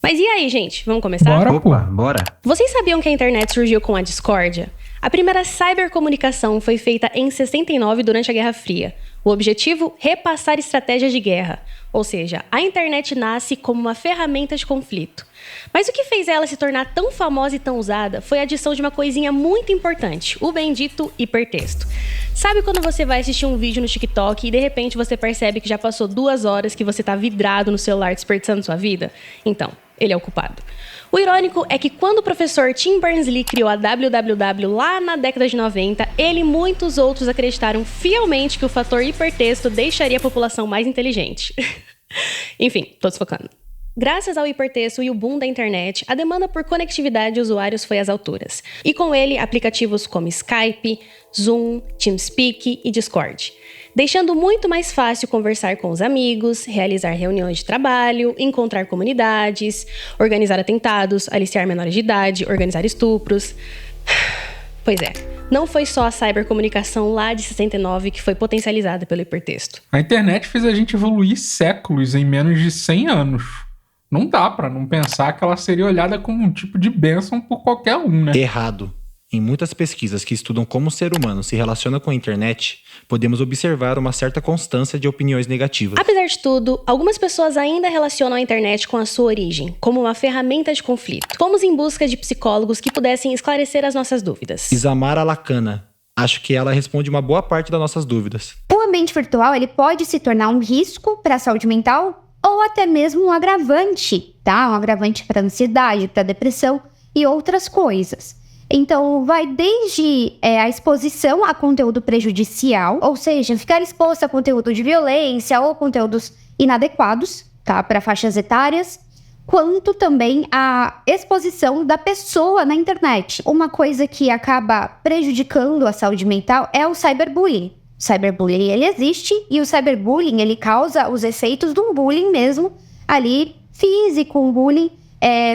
Mas e aí, gente? Vamos começar? Bora, pô. Bora. Vocês sabiam que a internet surgiu com a discórdia? A primeira cybercomunicação foi feita em 69 durante a Guerra Fria. O objetivo? Repassar estratégias de guerra. Ou seja, a internet nasce como uma ferramenta de conflito. Mas o que fez ela se tornar tão famosa e tão usada foi a adição de uma coisinha muito importante, o bendito hipertexto. Sabe quando você vai assistir um vídeo no TikTok e de repente você percebe que já passou 2 horas que você tá vidrado no celular desperdiçando sua vida? Então, ele é o culpado. O irônico é que quando o professor Tim Berners-Lee criou a www lá na década de 90, ele e muitos outros acreditaram fielmente que o fator hipertexto deixaria a população mais inteligente. Enfim, tô desfocando. Graças ao hipertexto e o boom da internet, a demanda por conectividade de usuários foi às alturas. E com ele, aplicativos como Skype, Zoom, TeamSpeak e Discord. Deixando muito mais fácil conversar com os amigos, realizar reuniões de trabalho, encontrar comunidades, organizar atentados, aliciar menores de idade, organizar estupros. Pois é, não foi só a cybercomunicação lá de 69 que foi potencializada pelo hipertexto. A internet fez a gente evoluir séculos em menos de 100 anos. Não dá pra não pensar que ela seria olhada como um tipo de bênção por qualquer um, né? Errado. Em muitas pesquisas que estudam como o ser humano se relaciona com a internet, podemos observar uma certa constância de opiniões negativas. Apesar de tudo, algumas pessoas ainda relacionam a internet com a sua origem, como uma ferramenta de conflito. Fomos em busca de psicólogos que pudessem esclarecer as nossas dúvidas. Isamara Lacana. Acho que ela responde uma boa parte das nossas dúvidas. O ambiente virtual ele pode se tornar um risco para a saúde mental ou até mesmo um agravante, tá? Um agravante para ansiedade, para depressão e outras coisas. Então, vai desde a exposição a conteúdo prejudicial, ou seja, ficar exposto a conteúdo de violência ou conteúdos inadequados, tá? Para faixas etárias, quanto também a exposição da pessoa na internet. Uma coisa que acaba prejudicando a saúde mental é o cyberbullying. O cyberbullying, ele existe e o cyberbullying, ele causa os efeitos de um bullying mesmo ali físico, um bullying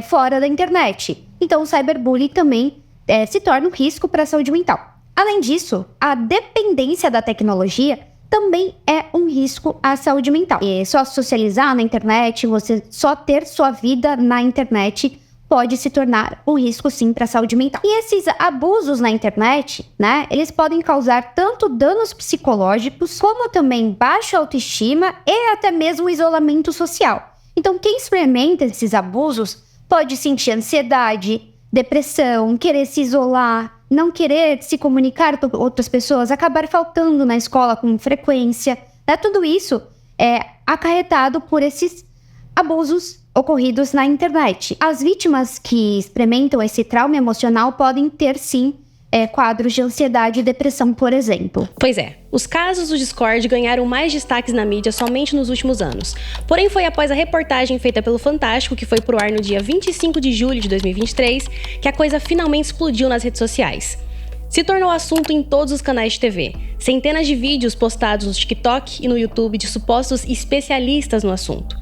fora da internet. Então, o cyberbullying também se torna um risco para a saúde mental. Além disso, a dependência da tecnologia também é um risco à saúde mental. E só socializar na internet, você só ter sua vida na internet pode se tornar um risco sim para a saúde mental. E esses abusos na internet, né, eles podem causar tanto danos psicológicos, como também baixa autoestima e até mesmo isolamento social. Então, quem experimenta esses abusos pode sentir ansiedade, depressão, querer se isolar, não querer se comunicar com outras pessoas, acabar faltando na escola com frequência. Tudo isso é acarretado por esses abusos ocorridos na internet. As vítimas que experimentam esse trauma emocional podem ter, sim, quadros de ansiedade e depressão, por exemplo. Pois é, os casos do Discord ganharam mais destaques na mídia somente nos últimos anos. Porém, foi após a reportagem feita pelo Fantástico, que foi pro ar no dia 25 de julho de 2023, que a coisa finalmente explodiu nas redes sociais. Se tornou assunto em todos os canais de TV. Centenas de vídeos postados no TikTok e no YouTube de supostos especialistas no assunto.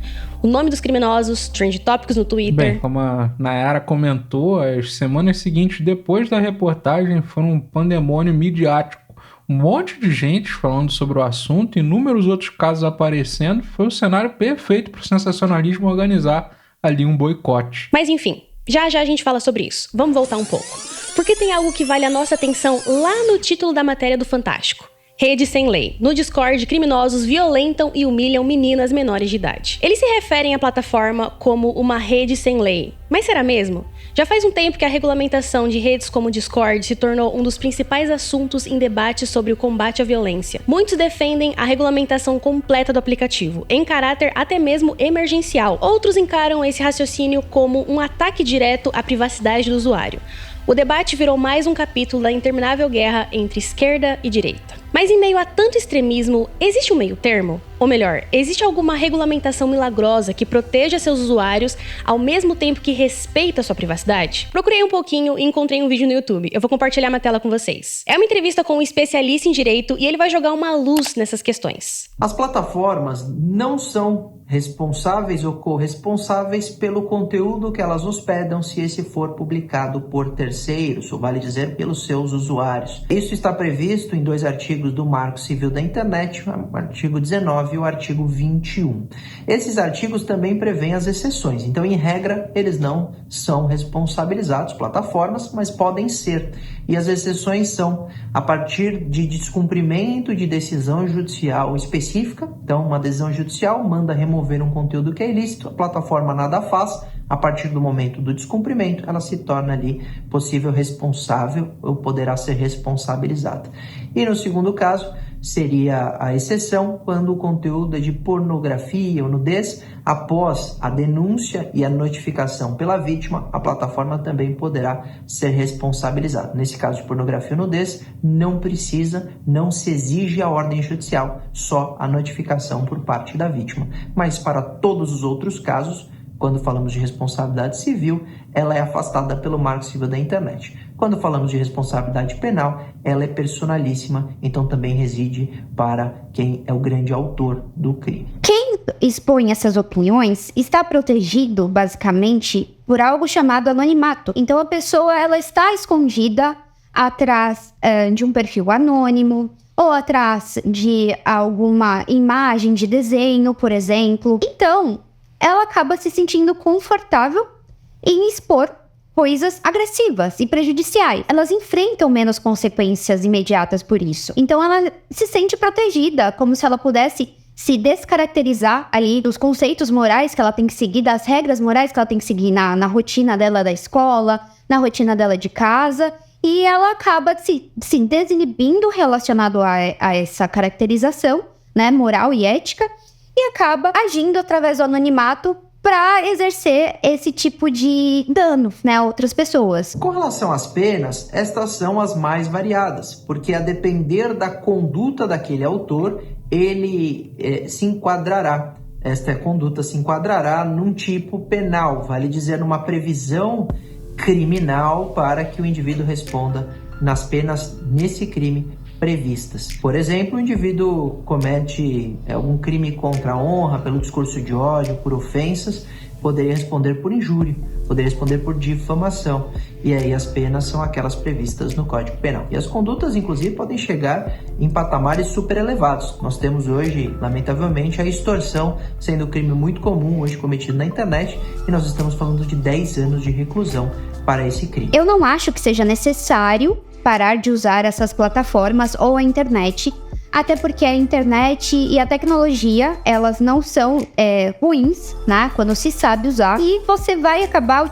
O nome dos criminosos, trend tópicos no Twitter. Bem, como a Nayara comentou, as semanas seguintes depois da reportagem foram um pandemônio midiático. Um monte de gente falando sobre o assunto, inúmeros outros casos aparecendo. Foi o cenário perfeito para o sensacionalismo organizar ali um boicote. Mas enfim, já a gente fala sobre isso. Vamos voltar um pouco. Porque tem algo que vale a nossa atenção lá no título da matéria do Fantástico. Rede sem lei. No Discord, criminosos violentam e humilham meninas menores de idade. Eles se referem à plataforma como uma rede sem lei. Mas será mesmo? Já faz um tempo que a regulamentação de redes como o Discord se tornou um dos principais assuntos em debate sobre o combate à violência. Muitos defendem a regulamentação completa do aplicativo, em caráter até mesmo emergencial. Outros encaram esse raciocínio como um ataque direto à privacidade do usuário. O debate virou mais um capítulo da interminável guerra entre esquerda e direita. Mas em meio a tanto extremismo, existe um meio termo? Ou melhor, existe alguma regulamentação milagrosa que proteja seus usuários ao mesmo tempo que respeita sua privacidade? Procurei um pouquinho e encontrei um vídeo no YouTube. Eu vou compartilhar uma tela com vocês. É uma entrevista com um especialista em direito e ele vai jogar uma luz nessas questões. As plataformas não são responsáveis ou corresponsáveis pelo conteúdo que elas hospedam se esse for publicado por terceiros, ou vale dizer, pelos seus usuários. Isso está previsto em 2 artigos do Marco Civil da Internet, o artigo 19 e o artigo 21. Esses artigos também prevêem as exceções, então, em regra, eles não são responsabilizados, plataformas, mas podem ser. E as exceções são a partir de descumprimento de decisão judicial específica. Então, uma decisão judicial manda remover um conteúdo que é ilícito, a plataforma nada faz. A partir do momento do descumprimento, ela se torna ali possível responsável ou poderá ser responsabilizada. E no segundo caso, seria a exceção quando o conteúdo é de pornografia ou nudez. Após a denúncia e a notificação pela vítima, a plataforma também poderá ser responsabilizada. Nesse caso de pornografia ou nudez, não se exige a ordem judicial, só a notificação por parte da vítima. Mas para todos os outros casos, quando falamos de responsabilidade civil, ela é afastada pelo Marco Civil da Internet. Quando falamos de responsabilidade penal, ela é personalíssima, então também reside para quem é o grande autor do crime. Quem expõe essas opiniões está protegido, basicamente, por algo chamado anonimato. Então, a pessoa ela está escondida atrás de um perfil anônimo, ou atrás de alguma imagem de desenho, por exemplo. Então, ela acaba se sentindo confortável em expor coisas agressivas e prejudiciais. Elas enfrentam menos consequências imediatas por isso. Então ela se sente protegida, como se ela pudesse se descaracterizar ali dos conceitos morais que ela tem que seguir, das regras morais que ela tem que seguir na rotina dela da escola, na rotina dela de casa. E ela acaba se desinibindo relacionado a essa caracterização, né, moral e ética, e acaba agindo através do anonimato para exercer esse tipo de dano, né, a outras pessoas. Com relação às penas, estas são as mais variadas, porque a depender da conduta daquele autor, ele esta conduta se enquadrará num tipo penal, vale dizer, numa previsão criminal para que o indivíduo responda nas penas nesse crime previstas. Por exemplo, o indivíduo comete algum crime contra a honra, pelo discurso de ódio, por ofensas, poderia responder por injúria, poderia responder por difamação. E aí as penas são aquelas previstas no Código Penal. E as condutas, inclusive, podem chegar em patamares super elevados. Nós temos hoje, lamentavelmente, a extorsão sendo um crime muito comum hoje cometido na internet, e nós estamos falando de 10 anos de reclusão para esse crime. Eu não acho que seja necessário parar de usar essas plataformas ou a internet, até porque a internet e a tecnologia, elas não são ruins, né, quando se sabe usar, e você vai acabar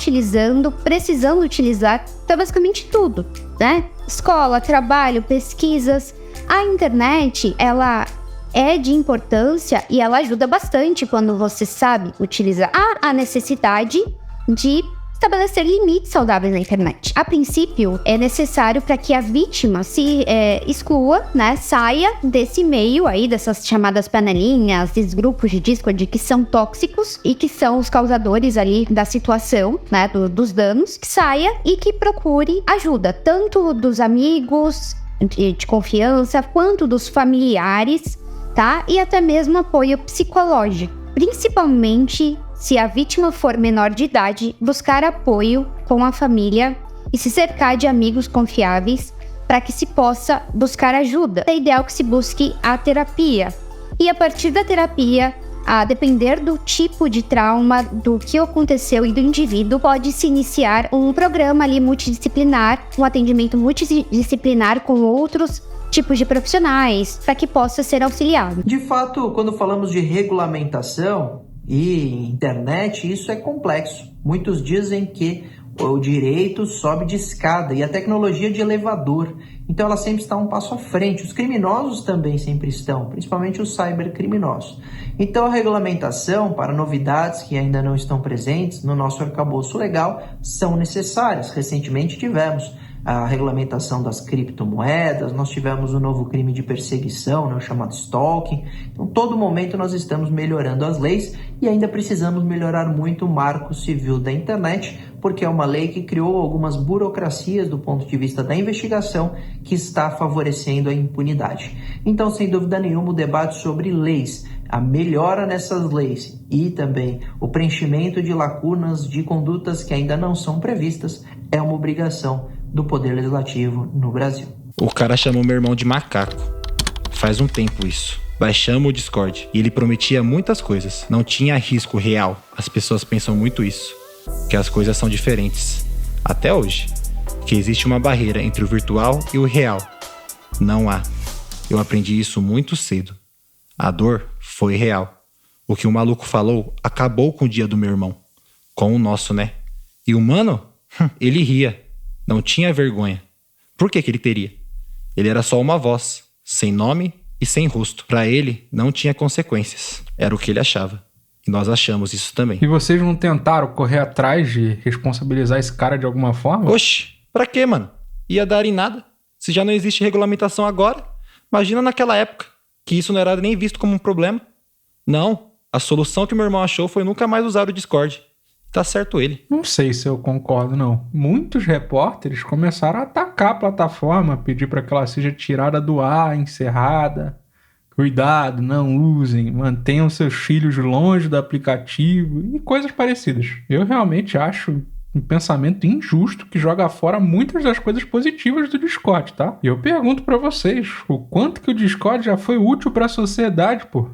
precisando utilizar para basicamente tudo, né, escola, trabalho, pesquisas. A internet, ela é de importância e ela ajuda bastante quando você sabe utilizar. Há a necessidade de estabelecer limites saudáveis na internet. A princípio, é necessário para que a vítima se exclua, né, saia desse meio aí, dessas chamadas panelinhas, desses grupos de Discord que são tóxicos e que são os causadores ali da situação, né, dos danos, que saia e que procure ajuda, tanto dos amigos de confiança, quanto dos familiares, tá? E até mesmo apoio psicológico, principalmente se a vítima for menor de idade, buscar apoio com a família e se cercar de amigos confiáveis para que se possa buscar ajuda. É ideal que se busque a terapia. E a partir da terapia, a depender do tipo de trauma, do que aconteceu e do indivíduo, pode-se iniciar um programa ali multidisciplinar, um atendimento multidisciplinar com outros tipos de profissionais, para que possa ser auxiliado. De fato, quando falamos de regulamentação e internet, isso é complexo. Muitos dizem que o direito sobe de escada e a tecnologia de elevador. Então ela sempre está um passo à frente. Os criminosos também sempre estão, principalmente os cybercriminosos. Então a regulamentação para novidades que ainda não estão presentes no nosso arcabouço legal são necessárias. Recentemente tivemos a regulamentação das criptomoedas, nós tivemos um novo crime de perseguição, né, o chamado stalking. Então, todo momento nós estamos melhorando as leis e ainda precisamos melhorar muito o Marco Civil da Internet, porque é uma lei que criou algumas burocracias do ponto de vista da investigação que está favorecendo a impunidade. Então, sem dúvida nenhuma, o debate sobre leis a melhora nessas leis e também o preenchimento de lacunas de condutas que ainda não são previstas é uma obrigação do Poder Legislativo no Brasil. O cara chamou meu irmão de macaco. Faz um tempo isso. Baixamos o Discord e ele prometia muitas coisas. Não tinha risco real. As pessoas pensam muito isso, que as coisas são diferentes. Até hoje, que existe uma barreira entre o virtual e o real. Não há. Eu aprendi isso muito cedo. A dor foi real. O que o maluco falou acabou com o dia do meu irmão. Com o nosso, né? E o mano, ele ria. Não tinha vergonha. Por que ele teria? Ele era só uma voz, sem nome e sem rosto. Pra ele, não tinha consequências. Era o que ele achava. E nós achamos isso também. E vocês não tentaram correr atrás de responsabilizar esse cara de alguma forma? Oxi, pra quê, mano? Ia dar em nada. Se já não existe regulamentação agora, imagina naquela época, que isso não era nem visto como um problema. Não, a solução que meu irmão achou foi nunca mais usar o Discord. Tá certo ele. Não sei se eu concordo, não. Muitos repórteres começaram a atacar a plataforma, pedir para que ela seja tirada do ar, encerrada. Cuidado, não usem, mantenham seus filhos longe do aplicativo e coisas parecidas. Eu realmente acho um pensamento injusto que joga fora muitas das coisas positivas do Discord, tá? E eu pergunto pra vocês, o quanto que o Discord já foi útil pra sociedade, pô?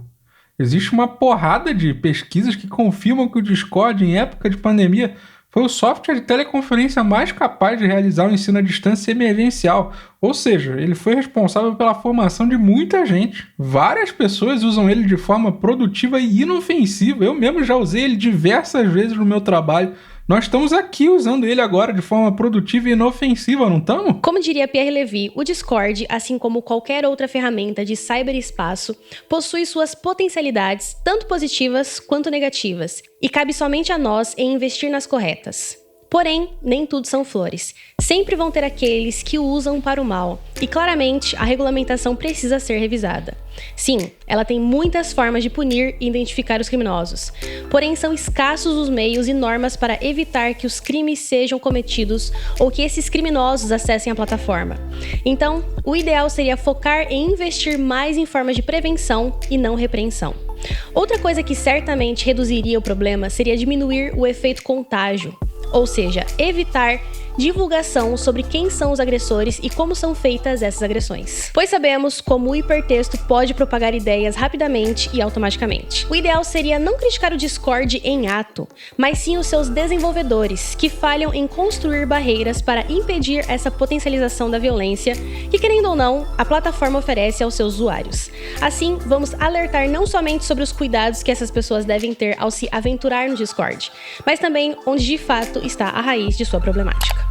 Existe uma porrada de pesquisas que confirmam que o Discord, em época de pandemia, foi o software de teleconferência mais capaz de realizar o ensino à distância emergencial. Ou seja, ele foi responsável pela formação de muita gente. Várias pessoas usam ele de forma produtiva e inofensiva. Eu mesmo já usei ele diversas vezes no meu trabalho. Nós estamos aqui usando ele agora de forma produtiva e inofensiva, não estamos? Como diria Pierre Levy, o Discord, assim como qualquer outra ferramenta de cyberespaço, possui suas potencialidades, tanto positivas quanto negativas, e cabe somente a nós em investir nas corretas. Porém, nem tudo são flores. Sempre vão ter aqueles que o usam para o mal. E claramente, a regulamentação precisa ser revisada. Sim, ela tem muitas formas de punir e identificar os criminosos. Porém, são escassos os meios e normas para evitar que os crimes sejam cometidos ou que esses criminosos acessem a plataforma. Então, o ideal seria focar em investir mais em formas de prevenção e não repreensão. Outra coisa que certamente reduziria o problema seria diminuir o efeito contágio. Ou seja, evitar divulgação sobre quem são os agressores e como são feitas essas agressões. Pois sabemos como o hipertexto pode propagar ideias rapidamente e automaticamente. O ideal seria não criticar o Discord em ato, mas sim os seus desenvolvedores, que falham em construir barreiras para impedir essa potencialização da violência que, querendo ou não, a plataforma oferece aos seus usuários. Assim, vamos alertar não somente sobre os cuidados que essas pessoas devem ter ao se aventurar no Discord, mas também onde de fato está a raiz de sua problemática.